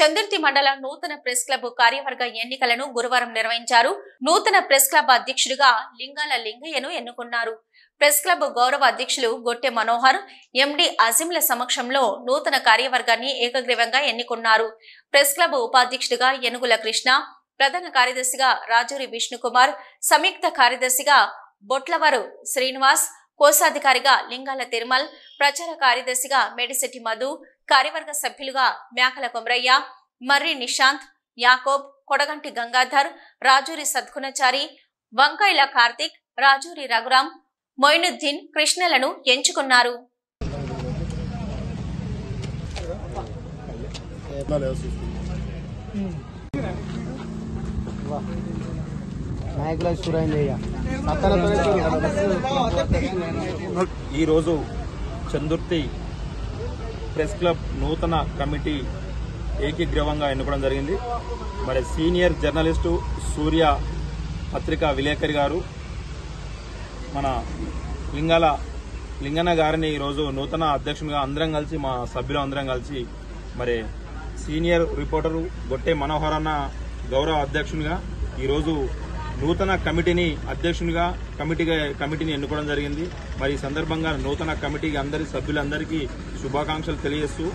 చందుర్తి మండల నూతన press club కార్యవర్గ ఎన్నికలను గురువారం నిర్వహించారు. నూతన ప్రెస్ క్లబ్ అధ్యక్షుడిగా లింగాల లింగయ్యను ఎన్నుకున్నారు. ప్రెస్ క్లబ్ గౌరవ అధ్యక్షులు గొట్టె మనోహర్, ఎండి అజీంల సమక్షంలో నూతన కార్యవర్గాన్ని ఏకగ్రీవంగా ఎన్నుకున్నారు. ప్రెస్ క్లబ్ ఉపాధ్యక్షుడిగా ఏనుగుల కృష్ణ, ప్రధాన కార్యదర్శిగా రాజూరి విష్ణుకుమార్, సంయుక్త కార్యదర్శిగా బొట్లవరు శ్రీనివాస్, కోశాధికారిగా లింగాల తిరుమల్, ప్రచార కార్యదర్శిగా మేడిశెట్టి మధు, కార్యవర్గ సభ్యులుగా మేకల కొమరయ్య, మర్రి నిశాంత్, యాకోబ్, కొడగంటి గంగాధర్, రాజూరి సద్గుణచారి, వంకాయల కార్తిక్, రాజూరి రఘురాం, మొయినుద్దీన్ కృష్ణలను ఎంచుకున్నారు. ఈరోజు చందుర్తి ప్రెస్ క్లబ్ నూతన కమిటీ ఏకీగ్రీవంగా ఎన్నుకోవడం జరిగింది. మరి సీనియర్ జర్నలిస్టు సూర్య పత్రికా విలేకరి గారు మన లింగన్న గారిని ఈరోజు నూతన అధ్యక్షునిగా అందరం కలిసి, మా సభ్యులు అందరం కలిసి, మరి సీనియర్ రిపోర్టరు గొట్టె మనోహర్ అన్న గౌరవ అధ్యక్షునిగా ఈరోజు నూతన కమిటీని అధ్యక్షునిగా కమిటీని ఎన్నుకోవడం జరిగింది. మరి ఈ సందర్భంగా నూతన కమిటీకి అందరి సభ్యులందరికీ శుభాకాంక్షలు తెలియజేస్తూ,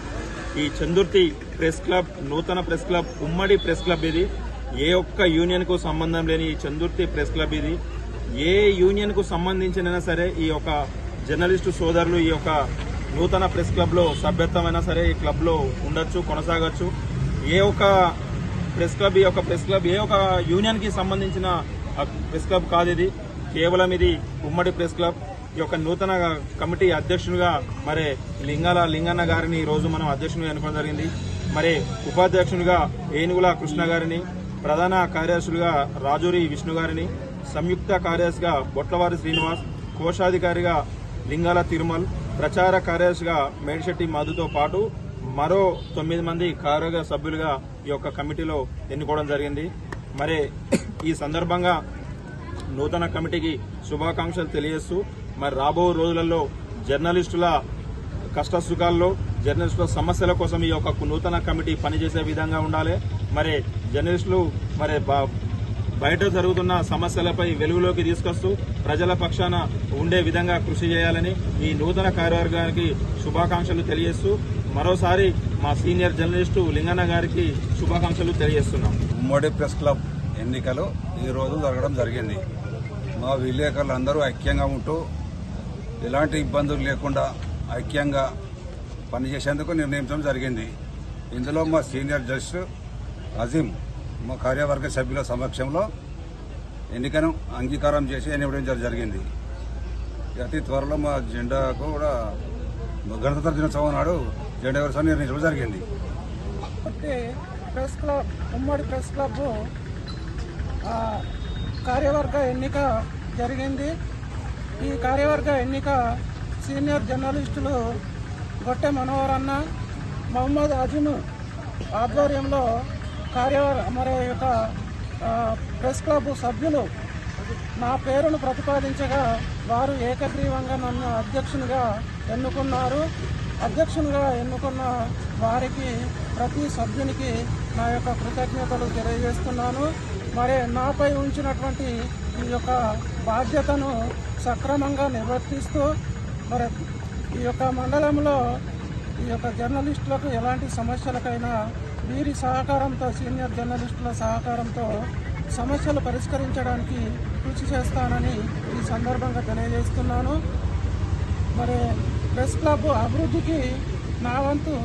ఈ చందుర్తి ప్రెస్ క్లబ్ నూతన ప్రెస్ క్లబ్ ఉమ్మడి ప్రెస్ క్లబ్ ఇది. ఏ ఒక్క యూనియన్ కు సంబంధం లేని ఈ చందుర్తి ప్రెస్ క్లబ్ ఇది. ఏ యూనియన్ కు సంబంధించినైనా సరే ఈ యొక్క జర్నలిస్టు సోదరులు ఈ యొక్క నూతన ప్రెస్ క్లబ్ లో సభ్యత్వమైనా సరే ఈ క్లబ్ లో ఉండొచ్చు, కొనసాగొచ్చు. ఏ ఒక్క ప్రెస్ క్లబ్ ఏ ఒక యూనియన్ కి సంబంధించిన ప్రెస్ క్లబ్ కాదు ఇది. కేవలం ఇది ఉమ్మడి ప్రెస్ క్లబ్. ఈ యొక్క నూతన కమిటీ అధ్యక్షునిగా మరి లింగన్న గారిని ఈ రోజు మనం అధ్యక్షునిగా ఎన్నుకోవడం జరిగింది. మరి ఉపాధ్యక్షునిగా ఏనుగుల కృష్ణ గారిని, ప్రధాన కార్యదర్శులుగా రాజూరి విష్ణు గారిని, సంయుక్త కార్యదర్శిగా బొట్లవారి శ్రీనివాస్, కోశాధికారిగా లింగాల తిరుమల్, ప్రచార కార్యదర్శిగా మేడిశెట్టి మధుతో పాటు మరో 9 మంది కార్యవర్గ సభ్యులుగా ఈ యొక్క కమిటీలో ఎన్నుకోవడం జరిగింది. మరి ఈ సందర్భంగా నూతన కమిటీకి శుభాకాంక్షలు తెలియజేస్తూ, మరి రాబో రోజులలో జర్నలిస్టుల కష్ట సుఖాల్లో, జర్నలిస్టుల సమస్యల కోసం ఈ యొక్క నూతన కమిటీ పనిచేసే విధంగా ఉండాలి. మరి జర్నలిస్టులు మరి బయట జరుగుతున్న సమస్యలపై వెలుగులోకి తీసుకొస్తూ ప్రజల పక్షాన ఉండే విధంగా కృషి చేయాలని ఈ నూతన కార్యవర్గానికి శుభాకాంక్షలు తెలియజేస్తూ, మరోసారి మా సీనియర్ జర్నలిస్టు లింగన్న గారికి శుభాకాంక్షలు తెలియజేస్తున్నాం. ఉమ్మడి ప్రెస్ క్లబ్ ఎన్నికలు ఈ రోజు జరగడం జరిగింది. మా విలేకరులు అందరూ ఐక్యంగా ఉంటూ ఎలాంటి ఇబ్బందులు లేకుండా ఐక్యంగా పనిచేసేందుకు నిర్ణయించడం జరిగింది. ఇందులో మా సీనియర్ జడ్జి అజీం మా కార్యవర్గ సభ్యుల సమక్షంలో ఎన్నికను అంగీకారం చేసి ఎన్నికడం జరిగింది. అతి త్వరలో మా జెండాకు కూడా గణతంత్ర దినోత్సవం నాడు జెండా ఎగరవేయాలని నిర్ణయించడం జరిగింది. ప్రెస్ క్లబ్ ఉమ్మడి ప్రెస్ క్లబ్ కార్యవర్గ ఎన్నిక జరిగింది. ఈ కార్యవర్గ ఎన్నిక సీనియర్ జర్నలిస్టులు గొట్టె మనోహర్ అన్న, మహమ్మద్ అజీమ్ ఆధ్వర్యంలో మరి యొక్క ప్రెస్ క్లబ్ సభ్యులు నా పేరును ప్రతిపాదించగా వారు ఏకగ్రీవంగా నన్ను అధ్యక్షునిగా ఎన్నుకున్నారు. అధ్యక్షునిగా ఎన్నుకున్న వారికి ప్రతి సభ్యునికి నా యొక్క కృతజ్ఞతలు తెలియజేస్తున్నాను. మరి నాపై ఉంచినటువంటి ఈ యొక్క బాధ్యతను సక్రమంగా నిర్వర్తిస్తూ మరి ఈ యొక్క మండలంలో ఈ యొక్క జర్నలిస్టులకు ఎలాంటి సమస్యలకైనా వీరి సహకారంతో, సీనియర్ జర్నలిస్టుల సహకారంతో సమస్యలు పరిష్కరించడానికి కృషి చేస్తానని ఈ సందర్భంగా తెలియజేస్తున్నాను. మరి ప్రెస్ క్లబ్ అభివృద్ధికి నా వంతు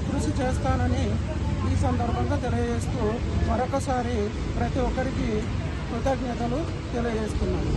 కృషి చేస్తానని ఈ సందర్భంగా తెలియజేస్తూ మరొకసారి ప్రతి ఒక్కరికి కృతజ్ఞతలు తెలియజేస్తున్నాను.